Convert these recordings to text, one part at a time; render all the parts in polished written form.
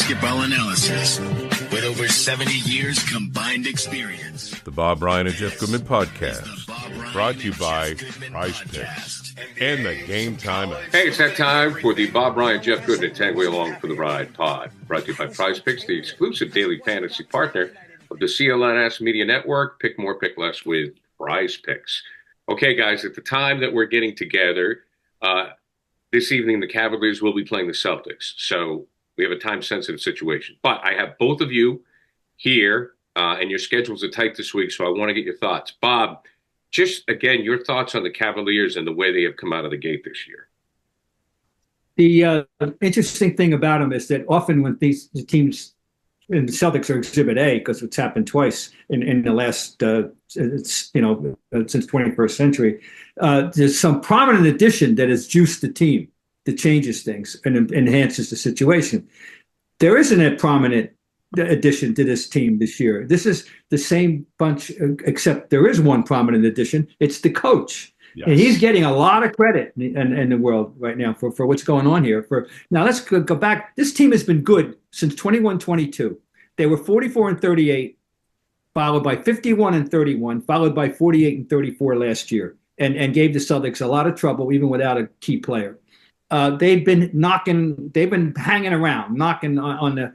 basketball analysis with over 70 years combined experience. The Bob Ryan and Jeff Goodman podcast, brought to you by Prize Picks and the Game Time. Hey, it's that time for the Bob Ryan, Jeff Goodman, and Tanguay Along for the Ride pod, brought to you by Prize Picks, the exclusive daily fantasy partner of the CLNS Media Network. Pick more, pick less with Prize Picks. Okay, guys, at the time that we're getting together, this evening the Cavaliers will be playing the Celtics, so we have a time-sensitive situation. But I have both of you here, and your schedules are tight this week, so I want to get your thoughts. Bob, just, again, your thoughts on the Cavaliers and the way they have come out of the gate this year. The interesting thing about them is that often when the teams in the Celtics are Exhibit A, because it's happened twice in the last, since 21st century, there's some prominent addition that has juiced the team, that changes things and enhances the situation. There isn't a prominent addition to this team this year. This is the same bunch, except there is one prominent addition. It's the coach. Yes. And he's getting a lot of credit in the world right now for what's going on here. Now let's go back. This team has been good since 21-22. They were 44-38, followed by 51-31, followed by 48-34 last year, and gave the Celtics a lot of trouble even without a key player. They've been hanging around, knocking on the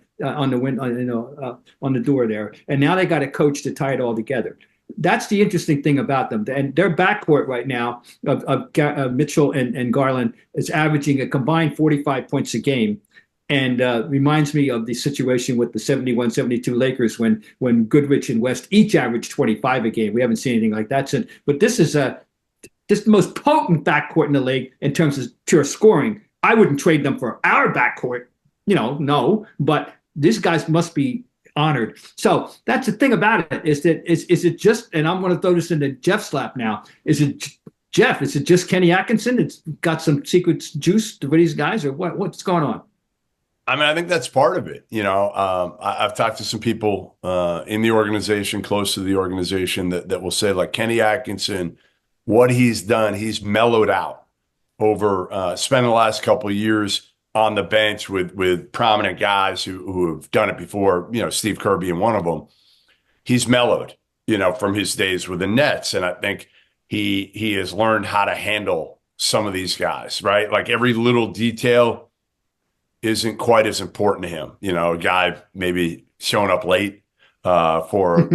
door there, and now they got a coach to tie it all together. That's the interesting thing about them. And their backcourt right now of Mitchell and Garland is averaging a combined 45 points a game, and reminds me of the situation with the 71-72 Lakers when Goodrich and West each averaged 25 a game. We haven't seen anything like that since. But this is the most potent backcourt in the league in terms of pure scoring. I wouldn't trade them for our backcourt, no. But these guys must be honored. So that's the thing about it, is it just, and I'm going to throw this into Jeff's lap now, is it just Kenny Atkinson? It's got some secret juice for these guys, or what's going on? I mean, I think that's part of it. I've talked to some people in the organization, close to the organization, that will say, like, Kenny Atkinson, what he's done, he's mellowed out over spending the last couple of years on the bench with prominent guys who have done it before, Steve Kerr being one of them. He's mellowed, from his days with the Nets. And I think he has learned how to handle some of these guys, right? Like, every little detail isn't quite as important to him. A guy maybe showing up late for,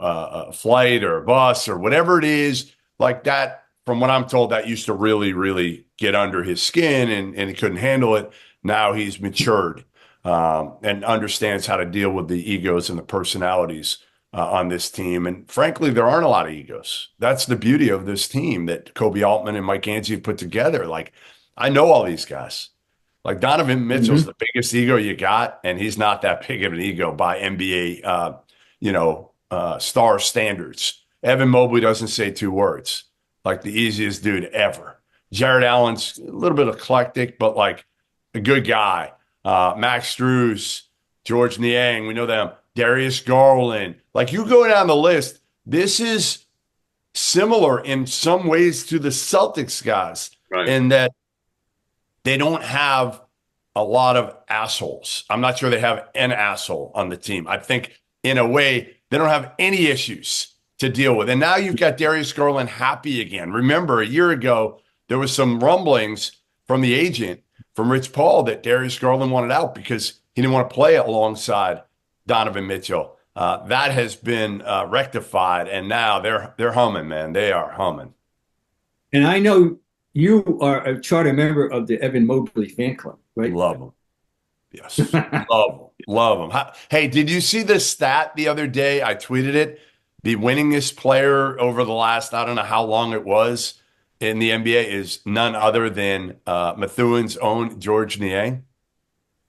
a flight or a bus or whatever it is like that. From what I'm told, that used to really, really get under his skin and he couldn't handle it. Now he's matured and understands how to deal with the egos and the personalities on this team. And frankly, there aren't a lot of egos. That's the beauty of this team that Kobe Altman and Mike Angie put together. Like, I know all these guys. Like, Donovan Mitchell's the biggest ego you got, and he's not that big of an ego by NBA, star standards. Evan Mobley doesn't say two words. Like, the easiest dude ever. Jared Allen's a little bit eclectic, but like a good guy. Max Strus, George Niang, we know them. Darius Garland. Like, you go down the list, this is similar in some ways to the Celtics guys, right, in that they don't have a lot of assholes. I'm not sure they have an asshole on the team. I think, in a way, they don't have any issues to deal with. And now you've got Darius Garland happy again. Remember, a year ago, there was some rumblings from the agent, from Rich Paul, that Darius Garland wanted out because he didn't want to play alongside Donovan Mitchell. That has been rectified, and now they're humming, man. They are humming. And I know you are a charter member of the Evan Mobley fan club, right? Love him. Yes. Love him. Hey, did you see this stat the other day? I tweeted it. The winningest player over the last, I don't know how long it was, in the NBA is none other than Methuen's own George Niang.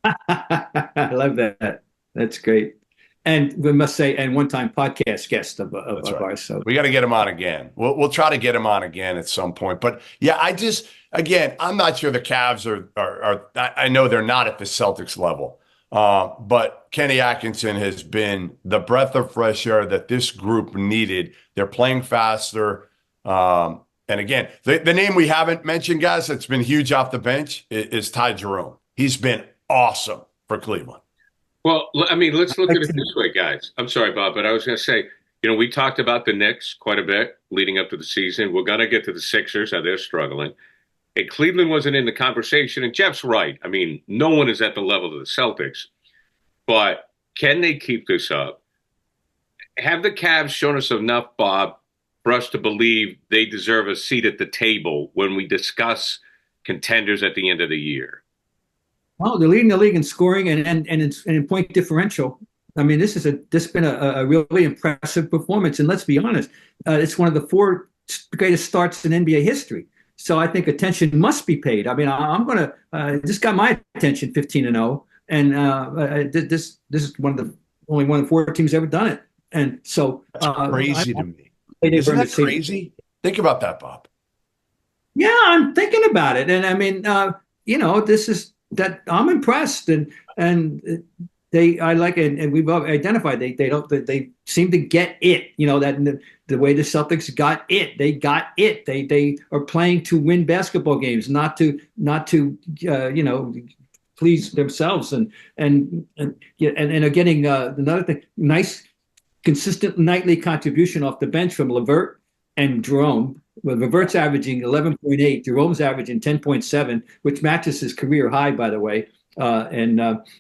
I love that. That's great. And we must say, and one-time podcast guest of right. Ours. So we got to get him on again. We'll try to get him on again at some point. But yeah, I'm not sure the Cavs are. I know they're not at the Celtics level. But Kenny Atkinson has been the breath of fresh air that this group needed. They're playing faster. And again, the name we haven't mentioned, guys, that's been huge off the bench is Ty Jerome. He's been awesome for Cleveland. Well, I mean, let's look at it this way, guys. I'm sorry, Bob, but I was going to say, we talked about the Knicks quite a bit leading up to the season. We're going to get to the Sixers, how they're struggling. And Cleveland wasn't in the conversation, and Jeff's right. I mean, no one is at the level of the Celtics. But can they keep this up? Have the Cavs shown us enough, Bob, for us to believe they deserve a seat at the table when we discuss contenders at the end of the year? Well, they're leading the league in scoring and in point differential. I mean, this has been a really impressive performance. And let's be honest, it's one of the 4 greatest starts in NBA history. So I think attention must be paid. I mean, I'm going to this got my attention, 15-0, and this is only one of the 4 teams ever done it. And so that's crazy to me. Isn't that crazy? Think about that, Bob. Yeah, I'm thinking about it, and I mean, this is that I'm impressed, and I like it, and we've identified they seem to get it. That the way the Celtics got it, they got it. They are playing to win basketball games, not to please themselves, and are getting another thing, nice, consistent nightly contribution off the bench from LeVert and Jerome. Well, LeVert's averaging 11.8, Jerome's averaging 10.7, which matches his career high, by the way. I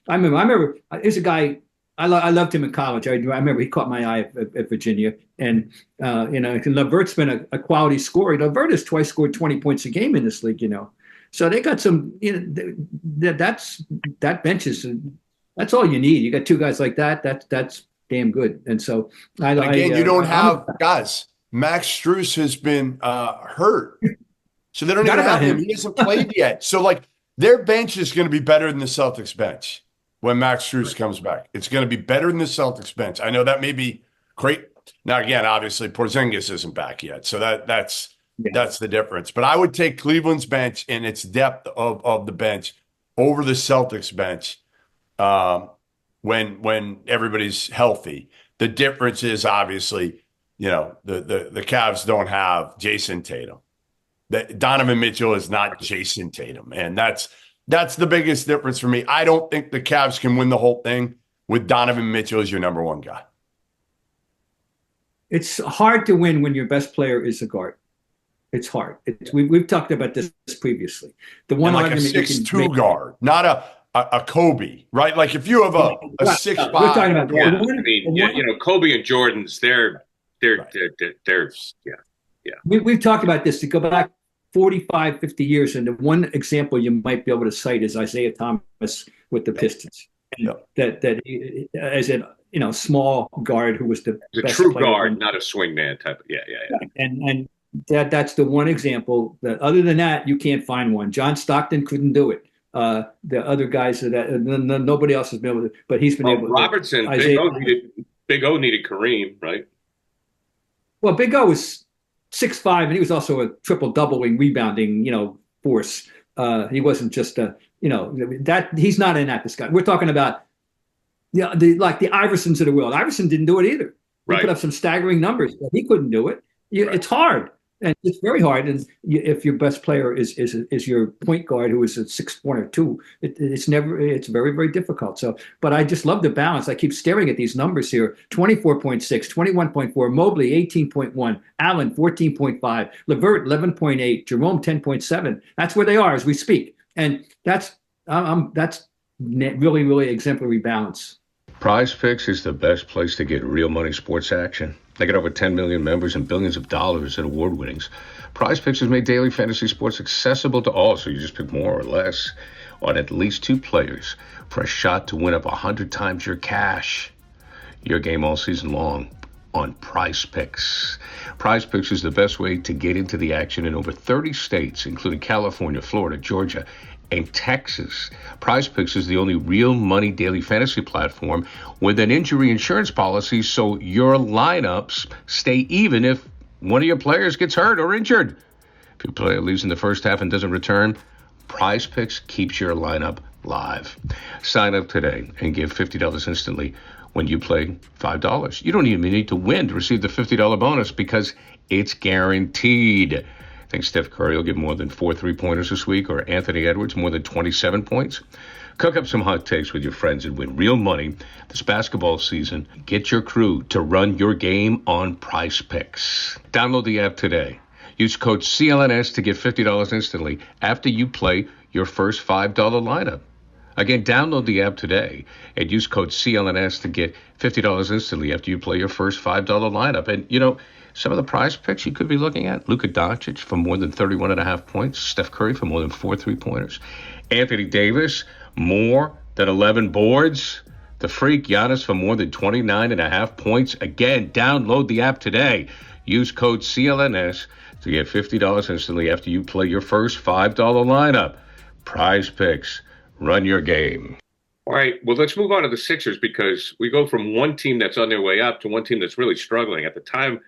remember there's a guy, I loved him in college. I remember he caught my eye at Virginia. And, LeVert's been a quality scorer. LeVert has twice scored 20 points a game in this league, So they got some, that bench is, that's all you need. You got 2 guys like that. That's damn good. And so you don't have guys. Max Strus has been hurt, so they don't even have him. He hasn't played yet. So, their bench is going to be better than the Celtics bench when Max Strus comes back. It's going to be better than the Celtics bench. I know that may be great. Now, again, obviously, Porzingis isn't back yet, so that's the difference. But I would take Cleveland's bench and its depth of the bench over the Celtics bench when everybody's healthy. The difference is obviously, the Cavs don't have Jason Tatum. Donovan Mitchell is not Jason Tatum. And that's the biggest difference for me. I don't think the Cavs can win the whole thing with Donovan Mitchell as your number 1 guy. It's hard to win when your best player is a guard. It's hard. We've talked about this previously. The one like argument a 6'2" guard, not a Kobe, right? Like if you have a 6'5", we're talking about Kobe and Jordan's, they're We've talked about this to go back 45, 50 years. And the one example you might be able to cite is Isaiah Thomas with the Pistons. That as a small guard who was the best true player guard, not a swingman type. Yeah. And that's the one example. That other than that, you can't find one. John Stockton couldn't do it. The other guys nobody else has been able to, but he's been able. Robertson, Big O needed Kareem, right? Well, Big O was 6'5", and he was also a triple-doubling rebounding, force. He wasn't just that he's not in that discussion. We're talking about the Iversons of the world. Iverson didn't do it either. He put up some staggering numbers, but he couldn't do it. It's hard. And it's very hard. And if your best player is your point guard who is a 6'1" or 2, it's very, very difficult. So, but I just love the balance. I keep staring at these numbers here: 24.6, 21.4, Mobley 18.1, Allen 14.5, LeVert 11.8, Jerome 10.7. That's where they are as we speak, and that's really, really exemplary balance. Prize Picks is the best place to get real money sports action. They got over 10 million members and billions of dollars in award winnings. Prize Picks has made daily fantasy sports accessible to all, so you just pick more or less on at least 2 players for a shot to win up 100 times your cash. Your game all season long on Prize Picks. Prize Picks is the best way to get into the action in over 30 states, including California, Florida, Georgia, and Texas. Prize Picks is the only real money daily fantasy platform with an injury insurance policy, so your lineups stay even if one of your players gets hurt or injured. If your player leaves in the first half and doesn't return, Prize Picks keeps your lineup live. Sign up today and give $50 instantly when you play $5. You don't even need to win to receive the $50 bonus because it's guaranteed. Think Steph Curry will get more than 4 3-pointers this week, or Anthony Edwards more than 27 points? Cook up some hot takes with your friends and win real money this basketball season. Get your crew to run your game on Prize Picks. Download the app today. Use code CLNS to get $50 instantly after you play your first $5 lineup. Again, download the app today and use code CLNS to get $50 instantly after you play your first $5 lineup. And, you know, some of the Prize Picks you could be looking at: Luka Doncic for more than 31.5 points, Steph Curry for more than 4 3-pointers, Anthony Davis more than 11 boards, the freak Giannis for more than 29.5 points. Again, download the app today. Use code CLNS to get $50 instantly after you play your first $5 lineup. Prize Picks. Run your game. All right, well, let's move on to the Sixers, because we go from one team that's on their way up to one team that's really struggling. At the time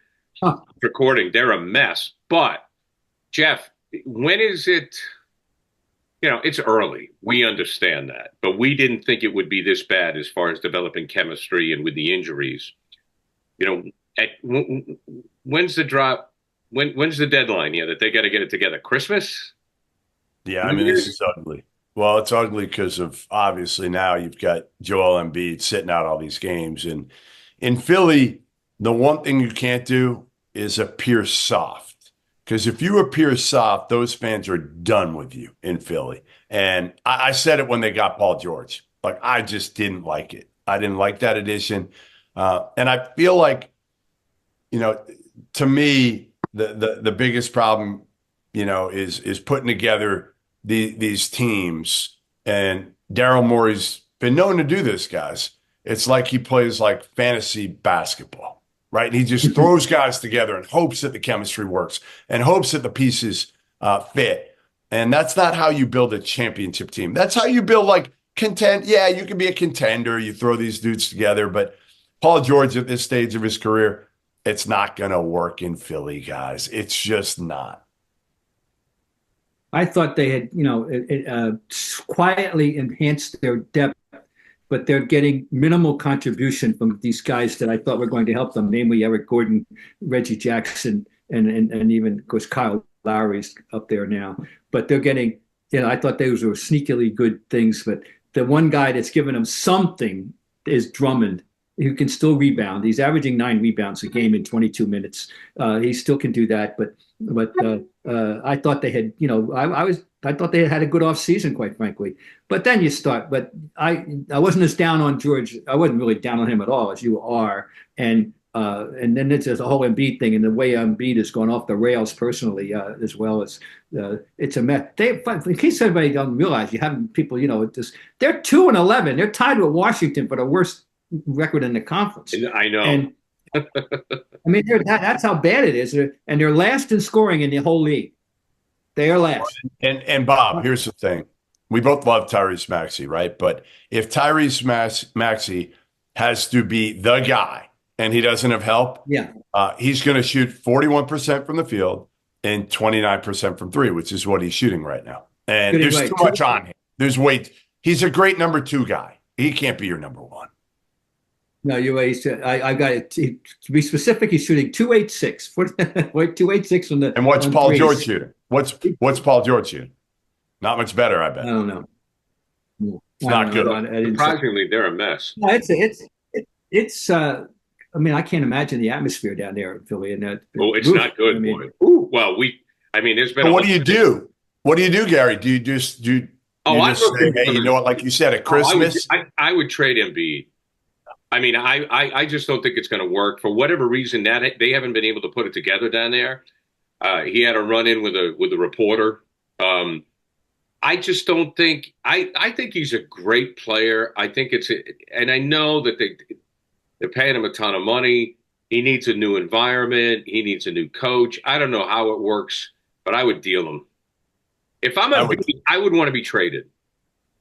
of recording, they're a mess. But, Jeff, when is it? You know, it's early. We understand that. But we didn't think it would be this bad as far as developing chemistry and with the injuries. You know, when's the drop? When's the deadline here that they got to get it together? Christmas? Yeah, I mean, this is ugly. Well, it's ugly because of, obviously, now you've got Joel Embiid sitting out all these games. And in Philly, the one thing you can't do is appear soft. Because if you appear soft, those fans are done with you in Philly. And I said it when they got Paul George. Like, I just didn't like it. I didn't like that addition. And I feel like, you know, to me, the biggest problem, you know, is putting together these teams. And Daryl Morey's been known to do this, guys. It's like he plays like fantasy basketball, right? And he just throws guys together and hopes that the chemistry works and hopes that the pieces fit. And that's not how you build a championship team. That's how you build, like, contend. Yeah, you can be a contender. You throw these dudes together. But Paul George, at this stage of his career, it's not going to work in Philly, guys. It's just not. I thought they had, you know, quietly enhanced their depth, but they're getting minimal contribution from these guys that I thought were going to help them, namely Eric Gordon, Reggie Jackson, and even, of course, Kyle Lowry's up there now. But they're getting, you know, I thought those were sneakily good things. But the one guy that's given them something is Drummond, who can still rebound. He's averaging 9 rebounds a game in 22 minutes. He still can do that. But I thought they had, you know, I thought they had a good offseason, quite frankly. But then you start. But I wasn't as down on George. I wasn't really down on him at all as you are. And then it's a whole Embiid thing, and the way Embiid has gone off the rails personally, as well as it's a mess. In case everybody doesn't realize, you have people, you know, they're 2-11. They're tied with Washington for the worst record in the conference. I know. And I mean, that's how bad it is. And they're last in scoring in the whole league. They are last. And Bob, here's the thing. We both love Tyrese Maxey, right? But if Tyrese Maxey has to be the guy and he doesn't have help, he's going to shoot 41% from the field and 29% from three, which is what he's shooting right now. And there's too much on him. There's weight. He's a great number 2 guy. He can't be your number 1. No, you're right. I got it. To be specific, he's shooting 286. 286 from the. And what's Paul George shooting? What's Paul George shooting? Not much better, I bet. I don't know. It's not good. Surprisingly, they're a mess. No, it's. I mean, I can't imagine the atmosphere down there in Philly. And it's not good. I mean, well, there's been. But what do you do? What do you do, Gary? Do you just say, hey, you know what? Like you said, at Christmas, I would trade Embiid. I mean, I just don't think it's going to work for whatever reason. That they haven't been able to put it together down there. He had a run-in with a reporter. I just don't think. I think he's a great player. I think and I know that they're paying him a ton of money. He needs a new environment. He needs a new coach. I don't know how it works, but I would deal him. If I'm Embiid, I would want to be traded.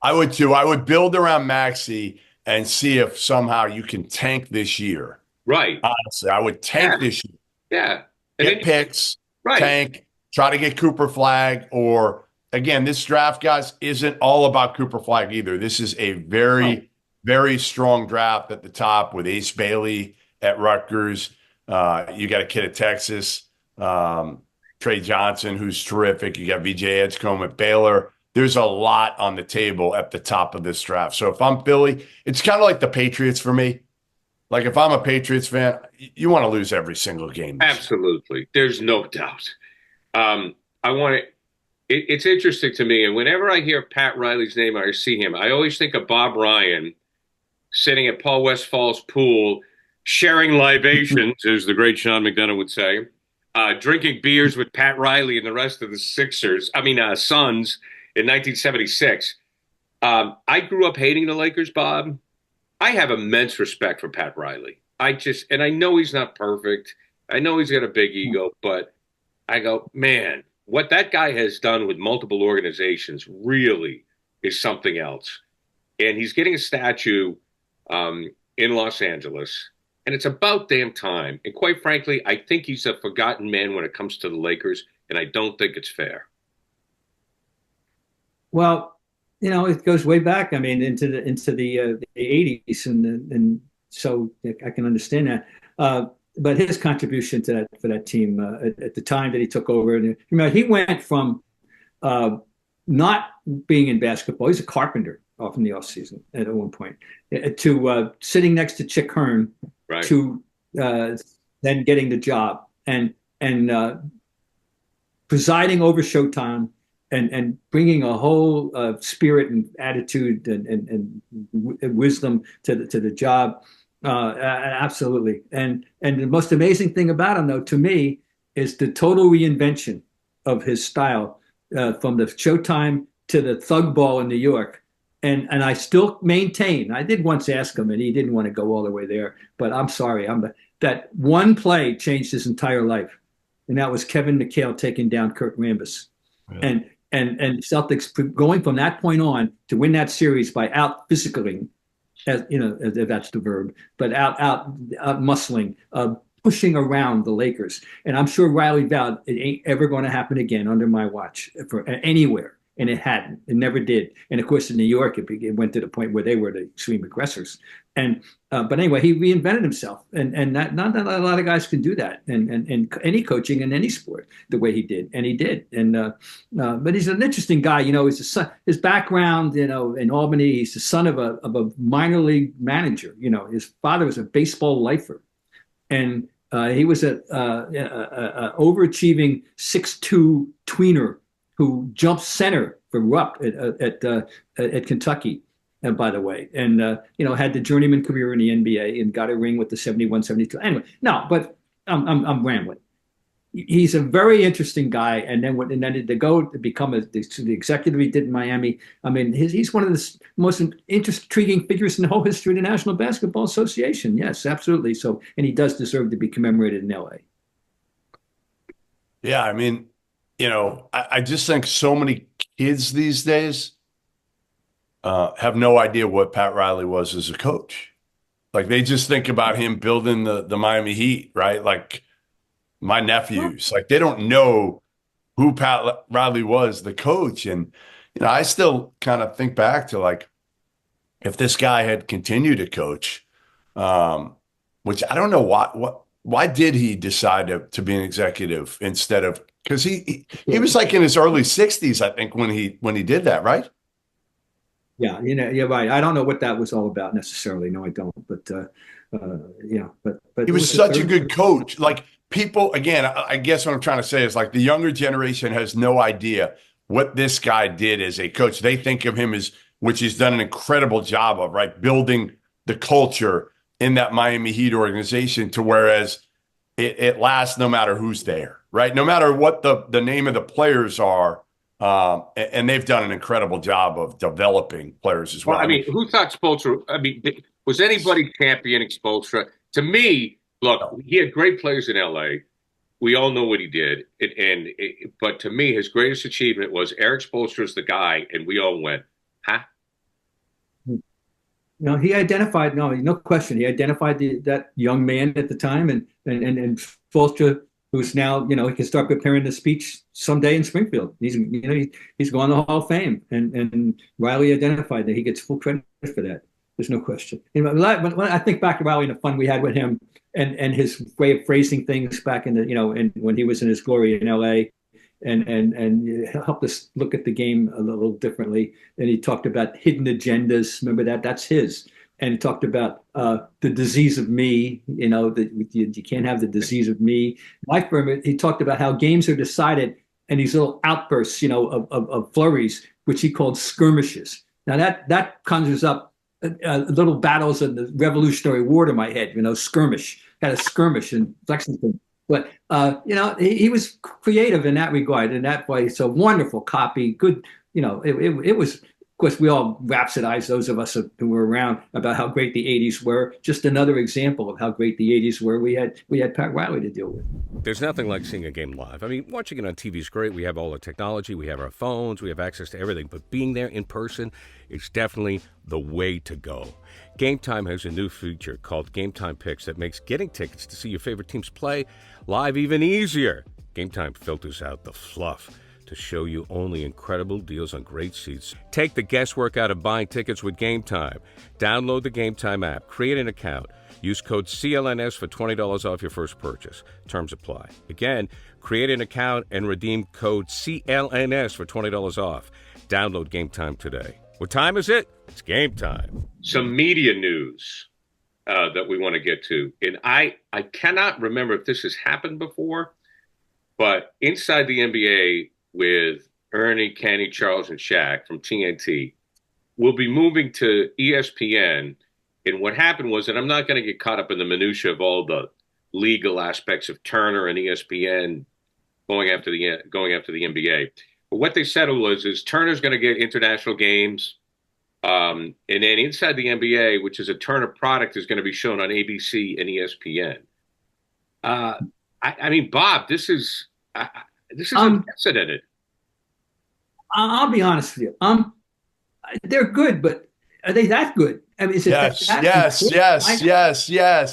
I would too. I would build around Maxey and see if somehow you can tank this year. Right. Honestly, I would tank this year. Yeah. And get picks, tank, try to get Cooper Flag, or, again, this draft, guys, isn't all about Cooper Flag either. This is a very, very strong draft at the top with Ace Bailey at Rutgers. You got a kid at Texas, Trey Johnson, who's terrific. You got VJ Edgecombe at Baylor. there's a lot on the table at the top of this draft. So if I'm Philly, it's kind of like the Patriots for me. Like if I'm a Patriots fan, you want to lose every single game. Absolutely. There's no doubt. I want to. It's interesting to me, and whenever I hear Pat Riley's name or I see him, I always think of Bob Ryan sitting at Paul Westfall's pool, sharing libations, as the great Sean McDonough would say, drinking beers with Pat Riley and the rest of the Suns in 1976. I grew up hating the Lakers, Bob. I have immense respect for Pat Riley. And I know he's not perfect. I know he's got a big ego, but I go, man, what that guy has done with multiple organizations really is something else. And he's getting a statue in Los Angeles, and it's about damn time. And quite frankly, I think he's a forgotten man when it comes to the Lakers, and I don't think it's fair. Well, it goes way back. I mean, into the 80s, and so I can understand that. But his contribution to that team at the time that he took over, and he went from not being in basketball. He's a carpenter off in the offseason at one point, to sitting next to Chick Hearn, right, to then getting the job and presiding over Showtime and bringing a whole spirit and attitude and wisdom to the job. Absolutely. And the most amazing thing about him, though, to me, is the total reinvention of his style, from the Showtime to the thug ball in New York. And I still maintain, I did once ask him, and he didn't want to go all the way there, but I'm sorry, that one play changed his entire life. And that was Kevin McHale taking down Kurt Rambis. Really? And Celtics going from that point on to win that series by out physicaling, as if that's the verb, but out muscling, pushing around the Lakers. And I'm sure Riley vowed it ain't ever going to happen again under my watch for anywhere. And it hadn't. It never did. And of course, in New York, it went to the point where they were the extreme aggressors. And but anyway, he reinvented himself, and not a lot of guys can do that. And any coaching in any sport the way he did, and he did. And but he's an interesting guy. He's a son. His background, in Albany, he's the son of a minor league manager. His father was a baseball lifer, and he was a overachieving 6'2" tweener who jumped center for Rupp at Kentucky, by the way, and had the journeyman career in the NBA and got a ring with the 71-72. Anyway, no, but I'm rambling. He's a very interesting guy, and then to go to become the executive he did in Miami. I mean, he's one of the most intriguing figures in the whole history of the National Basketball Association. Yes, absolutely. So, and he does deserve to be commemorated in LA. Yeah, I mean, I just think so many kids these days have no idea what Pat Riley was as a coach. Like, they just think about him building the Miami Heat, right? Like, my nephews, like, they don't know who Pat Riley was, the coach. And, I still kind of think back to, like, if this guy had continued to coach, which I don't know why did he decide to be an executive instead of, because he was like in his early 60s, I think, when he did that, right? Yeah, you're right. I don't know what that was all about necessarily. No, I don't. But but he was such a good coach. Like, people, again, I guess what I'm trying to say is, like, the younger generation has no idea what this guy did as a coach. They think of him as, which he's done an incredible job of, right, building the culture in that Miami Heat organization to whereas it lasts no matter who's there, right? No matter what the name of the players are. And they've done an incredible job of developing players as well. I mean, who thought Spoelstra? I mean, was anybody championing Spoelstra? To me, look, he had great players in LA. We all know what he did. But to me, his greatest achievement was Eric Spoelstra's the guy, and we all went, huh? He identified, no question. He identified that young man at the time, and Spoelstra, who's now, he can start preparing the speech someday in Springfield. He's going to the Hall of Fame, and Riley identified that he gets full credit for that. There's no question. When I think back to Riley and the fun we had with him, and his way of phrasing things back in the, and when he was in his glory in LA, and helped us look at the game a little differently. And he talked about hidden agendas. Remember that? That's his. And he talked about the disease of me. That you can't have the disease of me. Life from it. He talked about how games are decided and these little outbursts, of flurries, which he called skirmishes. Now that conjures up little battles in the Revolutionary War to my head. Skirmish. Had a skirmish in Lexington. But he was creative in that regard. In that way, it's a wonderful copy. Good. It was. Of course, we all rhapsodized, those of us who were around, about how great the '80s were. Just another example of how great the '80s were. We had Pat Riley to deal with. There's nothing like seeing a game live. I mean, watching it on TV is great. We have all the technology, we have our phones, we have access to everything. But being there in person is definitely the way to go. Game Time has a new feature called Game Time Picks that makes getting tickets to see your favorite teams play live even easier. Game Time filters out the fluff to show you only incredible deals on great seats. Take the guesswork out of buying tickets with Game Time. Download the Game Time app, create an account, use code CLNS for $20 off your first purchase. Terms apply. Again, create an account and redeem code CLNS for $20 off. Download Game Time today. What time is it? It's game time. Some media news that we want to get to. And I cannot remember if this has happened before, but inside the NBA, with Ernie, Kenny, Charles, and Shaq from TNT, will be moving to ESPN. And what happened was, and I'm not going to get caught up in the minutia of all the legal aspects of Turner and ESPN going after the NBA. But what they said is Turner's going to get international games, and then inside the NBA, which is a Turner product, is going to be shown on ABC and ESPN. I mean, Bob, this is unprecedented. I'll be honest with you. They're good, but are they that good? I mean, is it yes.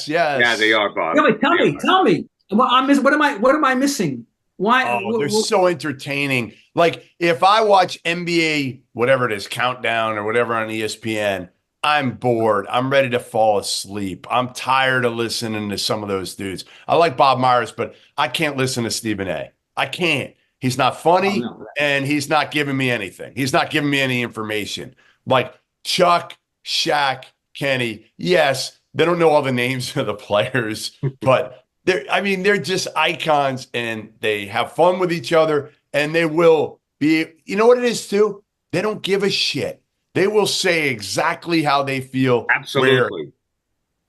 Yeah, they are, Bob. Yeah, tell me. What am I missing? Why? Oh, they're so entertaining. Like if I watch NBA, whatever it is, Countdown or whatever on ESPN, I'm bored. I'm ready to fall asleep. I'm tired of listening to some of those dudes. I like Bob Myers, but I can't listen to Stephen A. I can't. He's not funny, and he's not giving me anything. He's not giving me any information. Like Chuck, Shaq, Kenny, yes, they don't know all the names of the players, but they're just icons, and they have fun with each other, and they will be, you know what it is too? They don't give a shit. They will say exactly how they feel. Absolutely.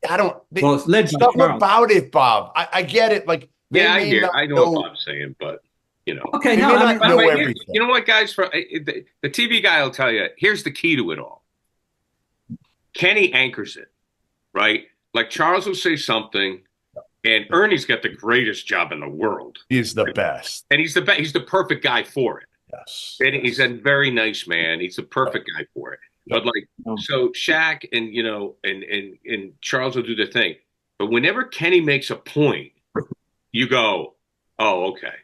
It's led by stuff Charles. About it, Bob. I get it. Like, I know what Bob's saying, but Okay, you know what, guys? The TV guy will tell you. Here's the key to it all. Kenny anchors it, right? Like Charles will say something, and Ernie's got the greatest job in the world. He's the best, and he's the best. He's the perfect guy for it. Yes, and he's a very nice man. He's the perfect guy for it. But so Shaq and Charles will do the thing. But whenever Kenny makes a point, you go, "Oh, okay."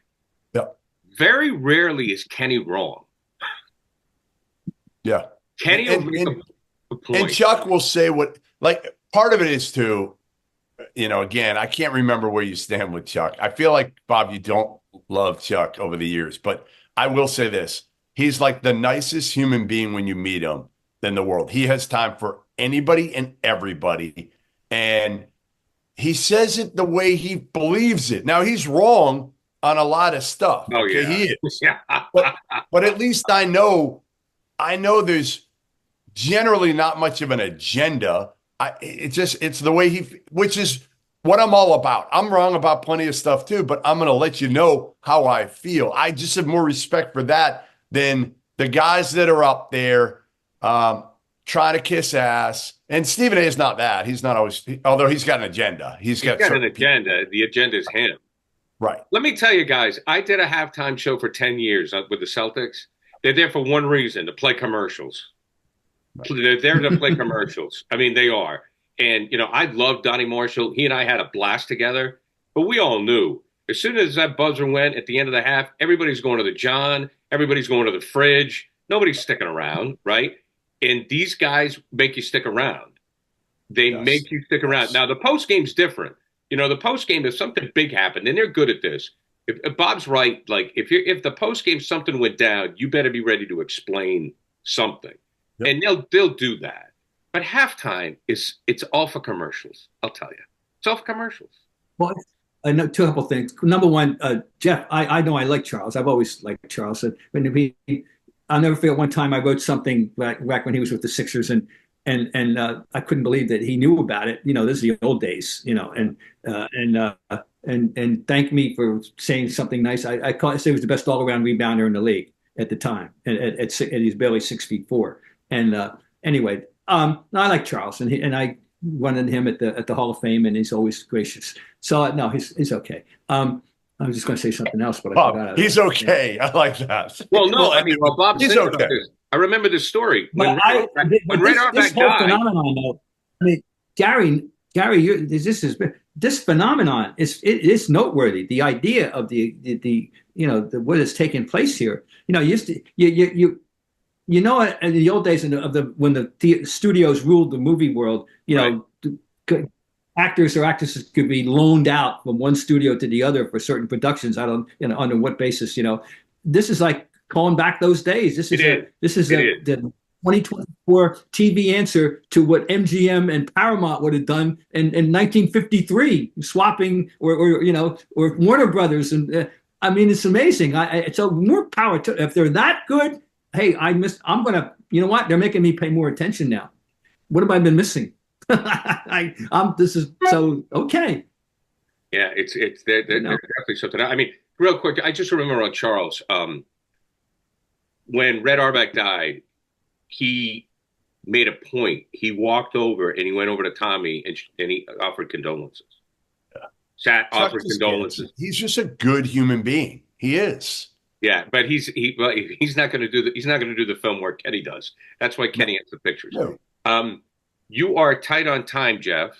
Yep. Very rarely is Kenny wrong. Yeah. Kenny will make a point. And Chuck will say part of it is too, again, I can't remember where you stand with Chuck. I feel like, Bob, you don't love Chuck over the years, but I will say this. He's like the nicest human being when you meet him in the world. He has time for anybody and everybody. And he says it the way he believes it. Now, he's wrong on a lot of stuff. Oh, okay, yeah. he is. But at least I know there's generally not much of an agenda. It's the way which is what I'm all about. I'm wrong about plenty of stuff too, but I'm going to let you know how I feel. I just have more respect for that than the guys that are up there trying to kiss ass. And Stephen A is not that. He's not always, although he's got an agenda. He's got an agenda. The agenda is him. Right. Let me tell you guys, I did a halftime show for 10 years with the Celtics. They're there for one reason, to play commercials. Right. They're there to play commercials. I mean, they are. And, I love Donnie Marshall. He and I had a blast together. But we all knew, as soon as that buzzer went at the end of the half, everybody's going to the John. Everybody's going to the fridge. Nobody's sticking around, right? And these guys make you stick around. They make you stick around. Now, the post game's different. The post game, if something big happened, and they're good at this, if Bob's right, like if the post game something went down, you better be ready to explain something, and they'll do that. But halftime it's all for commercials. I'll tell you, it's all for commercials. Well, I know two couple things. Number one, Jeff, I know I like Charles. I've always liked Charles. I'll never forget one time I wrote something back when he was with the Sixers, and I couldn't believe that he knew about it. This is the old days. And thank me for saying something nice. I say he was the best all-around rebounder in the league at the time, and he's barely 6'4". And anyway, I like Charles, and I wanted him at the Hall of Fame, and he's always gracious. So no, he's okay. I was just going to say something else, but I forgot. He's okay. I like that. Well, no, I mean, Bob, he's okay. I remember this story when Red Auerbach died. Phenomenon, though, I mean, Gary, this phenomenon is noteworthy. The idea of the what is taking place here. In the old days when the studios ruled the movie world, actors or actresses could be loaned out from one studio to the other for certain productions. I don't, under what basis, this is like calling back those days. This is the 2024 TV answer to what MGM and Paramount would have done in 1953, swapping or Warner Brothers. And I mean, it's amazing. So more power to, if they're that good. Hey, I'm going to, they're making me pay more attention now. What have I been missing? This is so okay. Yeah, they're definitely something. I mean, real quick, I just remember on Charles, when Red Auerbach died, he made a point. He walked over and he went over to Tommy and he offered condolences. Yeah. Offered condolences. He's just a good human being. He is. Yeah, but he's not going to do the film work Kenny does. That's why Kenny has the pictures. No. You are tight on time, Jeff.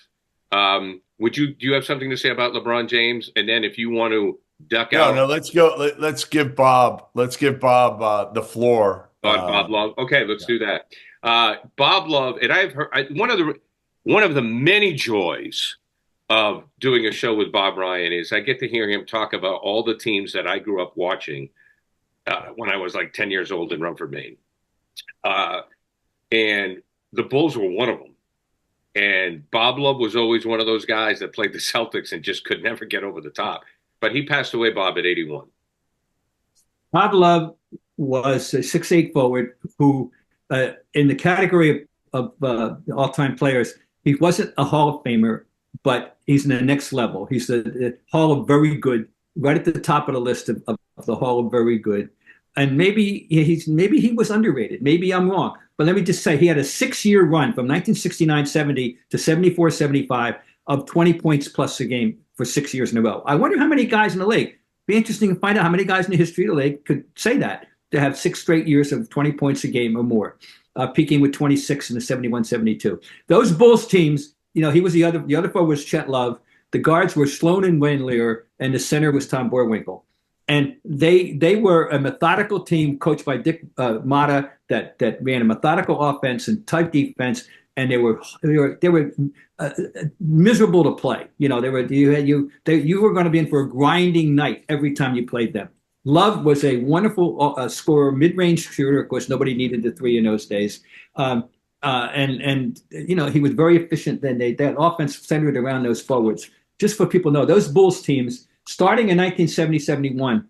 Do you have something to say about LeBron James? And then if you want to duck out. No, let's go. Let's give Bob the floor. Bob Love. Okay, let's do that. Bob Love, and I've heard one of the many joys of doing a show with Bob Ryan is I get to hear him talk about all the teams that I grew up watching when I was like 10 years old in Rumford, Maine. And the Bulls were one of them. And Bob Love was always one of those guys that played the Celtics and just could never get over the top. But he passed away, Bob, at 81. Bob Love was a 6'8" forward who, in the category of all-time players, he wasn't a Hall of Famer, but he's in the next level. He's the Hall of Very Good, right at the top of the list of the Hall of Very Good. And maybe he was underrated. Maybe I'm wrong. But let me just say, he had a 6-year run from 1969-70 to 74-75 of 20 points plus a game for 6 years in a row. I wonder how many guys in the league. Be interesting to find out how many guys in the history of the league could say that, to have 6 straight years of 20 points a game or more, peaking with 26 in the 71-72. Those Bulls teams, he was the other forward was Chet Love. The guards were Sloan and Wayne Lear, and the center was Tom Boerwinkle. And they were a methodical team coached by Dick Motta that ran a methodical offense and tight defense, and they were miserable to play. You were going to be in for a grinding night every time you played them. Love was a wonderful scorer, mid-range shooter. Of course, nobody needed the three in those days. And he was very efficient. Then that offense centered around those forwards. Just for people to know, those Bulls teams, starting in 1970-71,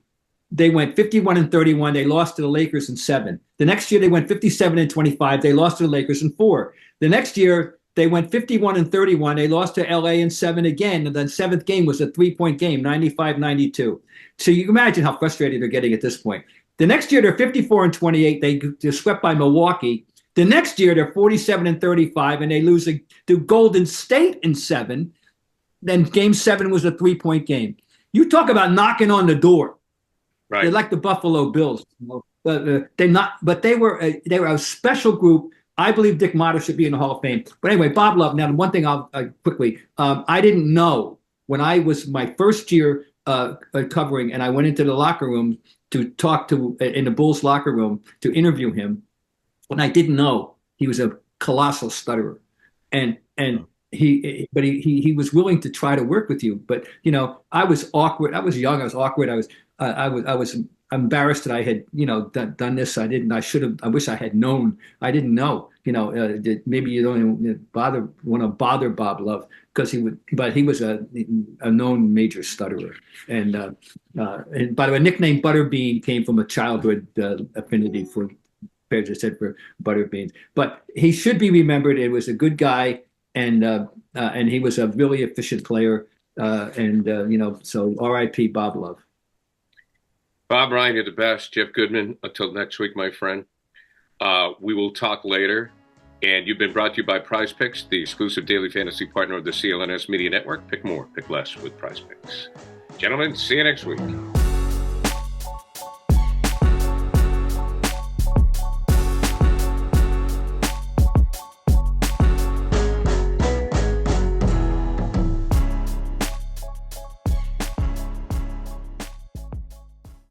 they went 51-31. They lost to the Lakers in 7. The next year, they went 57-25. They lost to the Lakers in 4. The next year, they went 51-31. They lost to LA in 7 again. And the 7th game was a 3-point game, 95-92. So you can imagine how frustrated they're getting at this point. The next year, they're 54-28. They're swept by Milwaukee. The next year, they're 47-35, and they lose to Golden State in 7. Then game 7 was a 3-point game. You talk about knocking on the door. Right. They're like the Buffalo Bills. But they were a special group. I believe Dick Motta should be in the Hall of Fame. But anyway, Bob Love. Now, one thing I'll quickly, I didn't know when I was my first year covering, and I went into the locker room to talk to in the Bulls locker room to interview him. When I didn't know he was a colossal stutterer, and he was willing to try to work with you. But I was awkward. I was young. I was awkward. I was embarrassed that I had done this. I didn't. I should have. I wish I had known. I didn't know. That maybe you don't even want to bother Bob Love because he would. But he was a known major stutterer. And by the way, nickname Butterbean came from a childhood affinity for, as I said, for butter beans. But he should be remembered. It was a good guy, and he was a really efficient player. So R.I.P. Bob Love. Bob Ryan, you're the best. Jeff Goodman, until next week, my friend. We will talk later. And you've been brought to you by Prize Picks, the exclusive daily fantasy partner of the CLNS Media Network. Pick more, pick less with Prize Picks. Gentlemen, see you next week.